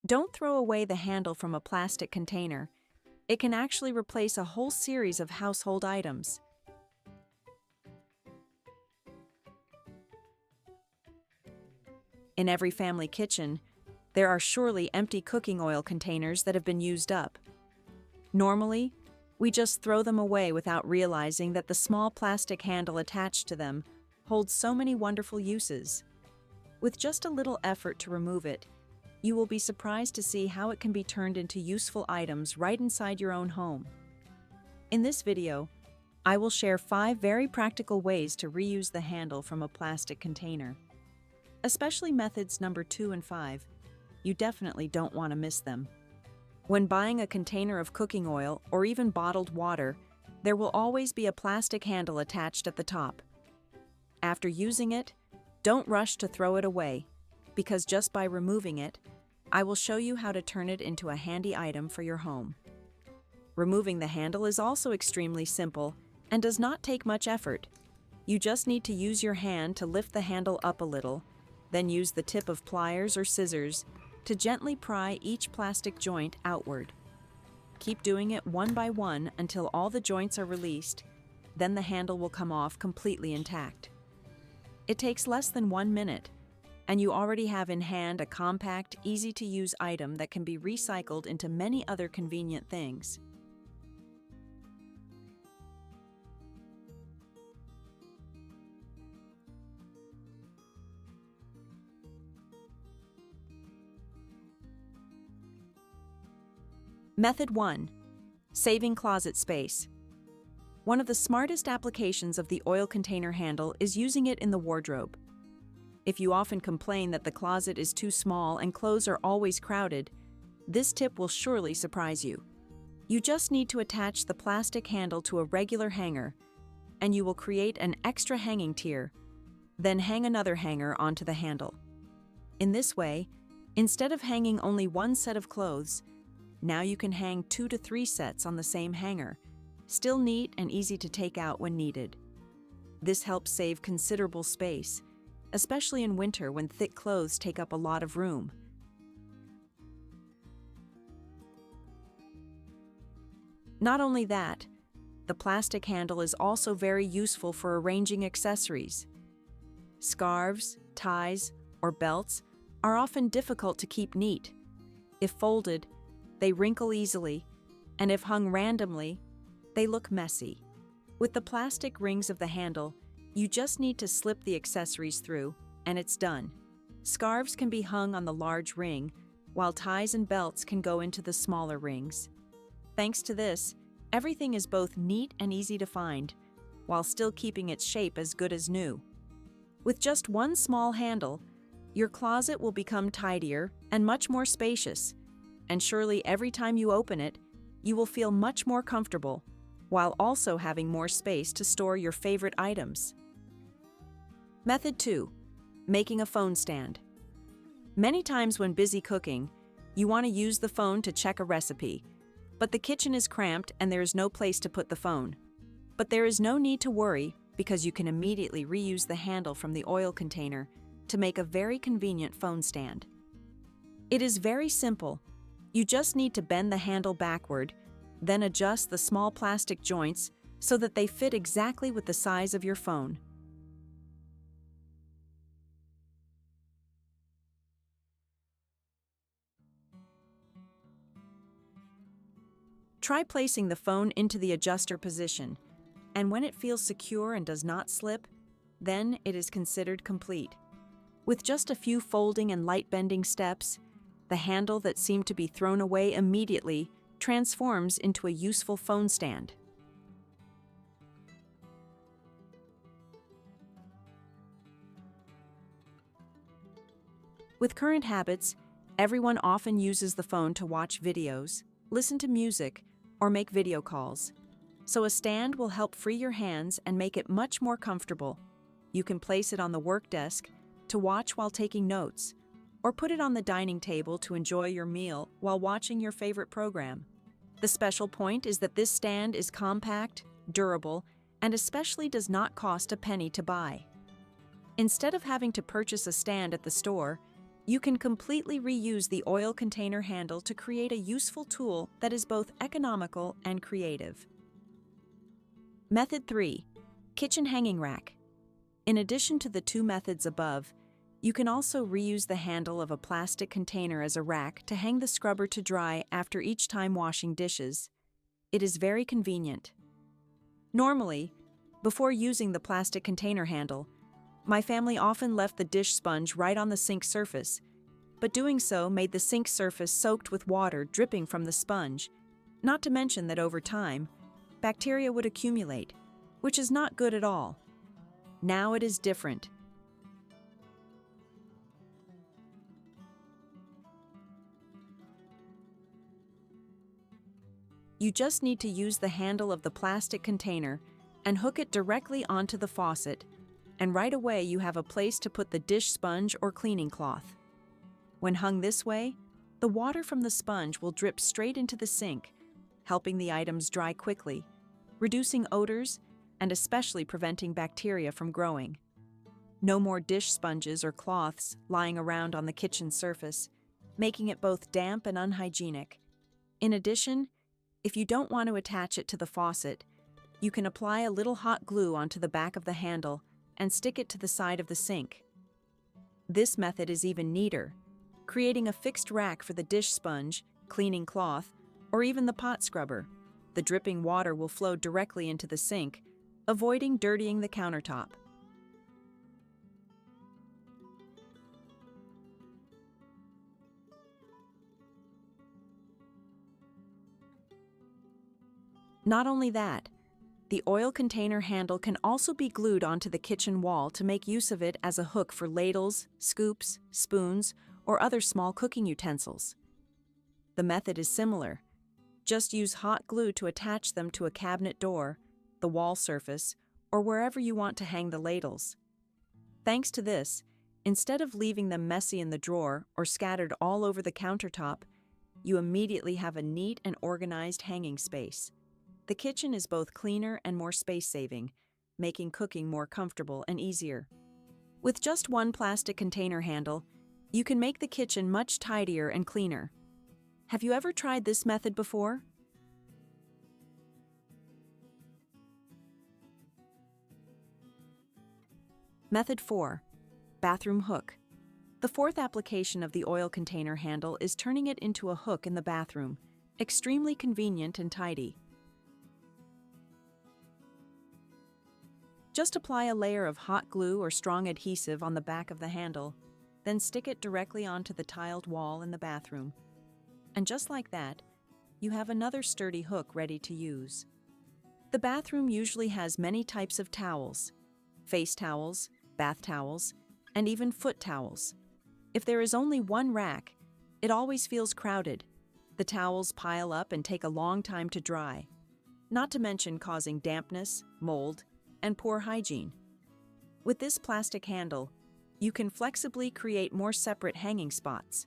Don't throw away the handle from a plastic container. It can actually replace a whole series of household items. In every family kitchen, there are surely empty cooking oil containers that have been used up. Normally, we just throw them away without realizing that the small plastic handle attached to them holds so many wonderful uses. With just a little effort to remove it, you will be surprised to see how it can be turned into useful items right inside your own home. In this video, I will share 5 very practical ways to reuse the handle from a plastic container. Especially methods number 2 and 5, you definitely don't want to miss them. When buying a container of cooking oil or even bottled water, there will always be a plastic handle attached at the top. After using it, don't rush to throw it away, because just by removing it, I will show you how to turn it into a handy item for your home. Removing the handle is also extremely simple and does not take much effort. You just need to use your hand to lift the handle up a little, then use the tip of pliers or scissors to gently pry each plastic joint outward. Keep doing it one by one until all the joints are released, then the handle will come off completely intact. It takes less than 1 minute, and you already have in hand a compact, easy-to-use item that can be recycled into many other convenient things. Method 1. Saving closet space. One of the smartest applications of the oil container handle is using it in the wardrobe. If you often complain that the closet is too small and clothes are always crowded, this tip will surely surprise you. You just need to attach the plastic handle to a regular hanger, and you will create an extra hanging tier. Then hang another hanger onto the handle. In this way, instead of hanging only one set of clothes, now you can hang 2 to 3 sets on the same hanger, still neat and easy to take out when needed. This helps save considerable space, especially in winter when thick clothes take up a lot of room. Not only that, the plastic handle is also very useful for arranging accessories. Scarves, ties, or belts are often difficult to keep neat. If folded, they wrinkle easily, and if hung randomly, they look messy. With the plastic rings of the handle, you just need to slip the accessories through, and it's done. Scarves can be hung on the large ring, while ties and belts can go into the smaller rings. Thanks to this, everything is both neat and easy to find, while still keeping its shape as good as new. With just one small handle, your closet will become tidier and much more spacious, and surely every time you open it, you will feel much more comfortable, while also having more space to store your favorite items. Method 2. Making a phone stand. Many times when busy cooking, you want to use the phone to check a recipe, but the kitchen is cramped and there is no place to put the phone. But there is no need to worry, because you can immediately reuse the handle from the oil container to make a very convenient phone stand. It is very simple. You just need to bend the handle backward, then adjust the small plastic joints so that they fit exactly with the size of your phone. Try placing the phone into the adjuster position, and when it feels secure and does not slip, then it is considered complete. With just a few folding and light bending steps, the handle that seemed to be thrown away immediately transforms into a useful phone stand. With current habits, everyone often uses the phone to watch videos, listen to music, or make video calls. So a stand will help free your hands and make it much more comfortable. You can place it on the work desk to watch while taking notes, or put it on the dining table to enjoy your meal while watching your favorite program. The special point is that this stand is compact, durable, and especially does not cost a penny to buy. Instead of having to purchase a stand at the store, You can completely reuse the oil container handle to create a useful tool that is both economical and creative. Method 3. Kitchen hanging rack. In addition to the two methods above, you can also reuse the handle of a plastic container as a rack to hang the scrubber to dry after each time washing dishes. It is very convenient. Normally, before using the plastic container handle, my family often left the dish sponge right on the sink surface, but doing so made the sink surface soaked with water dripping from the sponge, not to mention that over time, bacteria would accumulate, which is not good at all. Now it is different. You just need to use the handle of the plastic container and hook it directly onto the faucet, and right away you have a place to put the dish sponge or cleaning cloth. When hung this way, the water from the sponge will drip straight into the sink, helping the items dry quickly, reducing odors, and especially preventing bacteria from growing. No more dish sponges or cloths lying around on the kitchen surface, making it both damp and unhygienic. In addition, if you don't want to attach it to the faucet, you can apply a little hot glue onto the back of the handle and stick it to the side of the sink. This method is even neater, creating a fixed rack for the dish sponge, cleaning cloth, or even the pot scrubber. The dripping water will flow directly into the sink, avoiding dirtying the countertop. Not only that, the oil container handle can also be glued onto the kitchen wall to make use of it as a hook for ladles, scoops, spoons, or other small cooking utensils. The method is similar. Just use hot glue to attach them to a cabinet door, the wall surface, or wherever you want to hang the ladles. Thanks to this, instead of leaving them messy in the drawer or scattered all over the countertop, you immediately have a neat and organized hanging space. The kitchen is both cleaner and more space-saving, making cooking more comfortable and easier. With just one plastic container handle, you can make the kitchen much tidier and cleaner. Have you ever tried this method before? Method 4. Bathroom hook. The fourth application of the oil container handle is turning it into a hook in the bathroom, extremely convenient and tidy. Just apply a layer of hot glue or strong adhesive on the back of the handle, then stick it directly onto the tiled wall in the bathroom. And just like that, you have another sturdy hook ready to use. The bathroom usually has many types of towels: face towels, bath towels, and even foot towels. If there is only one rack, it always feels crowded. The towels pile up and take a long time to dry, not to mention causing dampness, mold, and poor hygiene. With this plastic handle, you can flexibly create more separate hanging spots.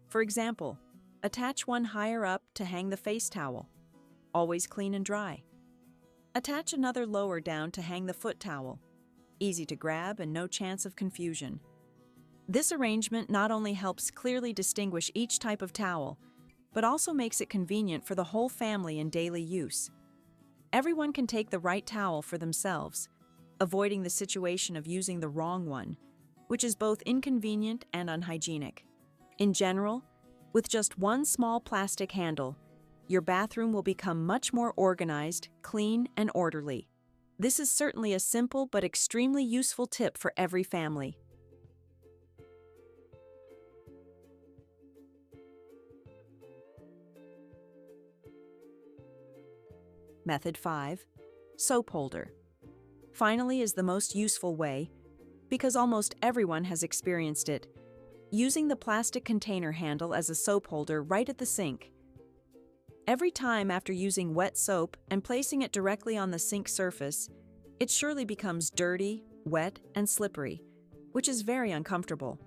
For example, attach one higher up to hang the face towel, always clean and dry. Attach another lower down to hang the foot towel, easy to grab and no chance of confusion. This arrangement not only helps clearly distinguish each type of towel, but also makes it convenient for the whole family in daily use. Everyone can take the right towel for themselves, avoiding the situation of using the wrong one, which is both inconvenient and unhygienic. In general, with just one small plastic handle, your bathroom will become much more organized, clean, and orderly. This is certainly a simple but extremely useful tip for every family. Method 5. Soap holder. Finally is the most useful way, because almost everyone has experienced it, using the plastic container handle as a soap holder right at the sink. Every time after using wet soap and placing it directly on the sink surface, it surely becomes dirty, wet, and slippery, which is very uncomfortable.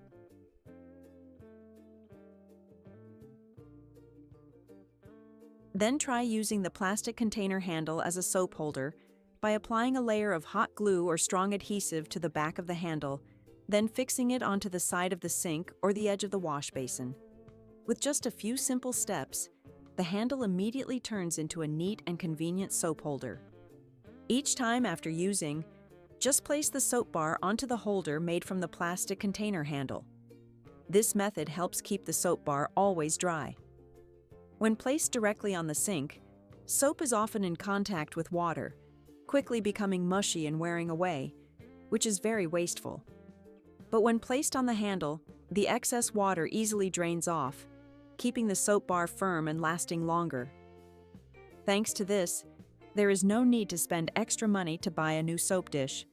Then try using the plastic container handle as a soap holder by applying a layer of hot glue or strong adhesive to the back of the handle, then fixing it onto the side of the sink or the edge of the wash basin. With just a few simple steps, the handle immediately turns into a neat and convenient soap holder. Each time after using, just place the soap bar onto the holder made from the plastic container handle. This method helps keep the soap bar always dry. When placed directly on the sink, soap is often in contact with water, quickly becoming mushy and wearing away, which is very wasteful. But when placed on the handle, the excess water easily drains off, keeping the soap bar firm and lasting longer. Thanks to this, there is no need to spend extra money to buy a new soap dish,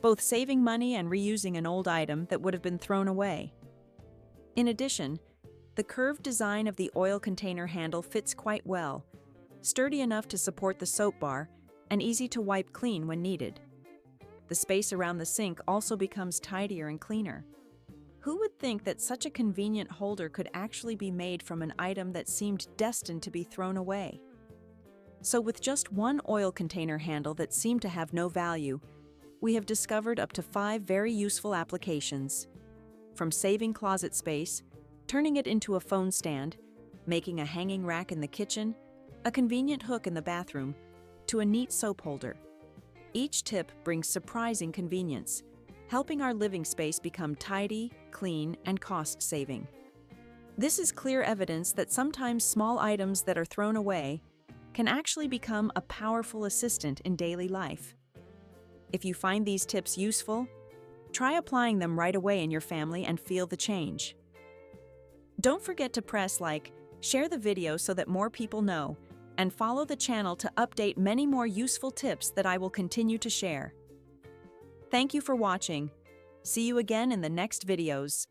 both saving money and reusing an old item that would have been thrown away. In addition, the curved design of the oil container handle fits quite well, sturdy enough to support the soap bar and easy to wipe clean when needed. The space around the sink also becomes tidier and cleaner. Who would think that such a convenient holder could actually be made from an item that seemed destined to be thrown away? So with just one oil container handle that seemed to have no value, we have discovered up to 5 very useful applications. From saving closet space, turning it into a phone stand, making a hanging rack in the kitchen, a convenient hook in the bathroom, to a neat soap holder. Each tip brings surprising convenience, helping our living space become tidy, clean, and cost-saving. This is clear evidence that sometimes small items that are thrown away can actually become a powerful assistant in daily life. If you find these tips useful, try applying them right away in your family and feel the change. Don't forget to press like, share the video so that more people know, and follow the channel to update many more useful tips that I will continue to share. Thank you for watching. See you again in the next videos.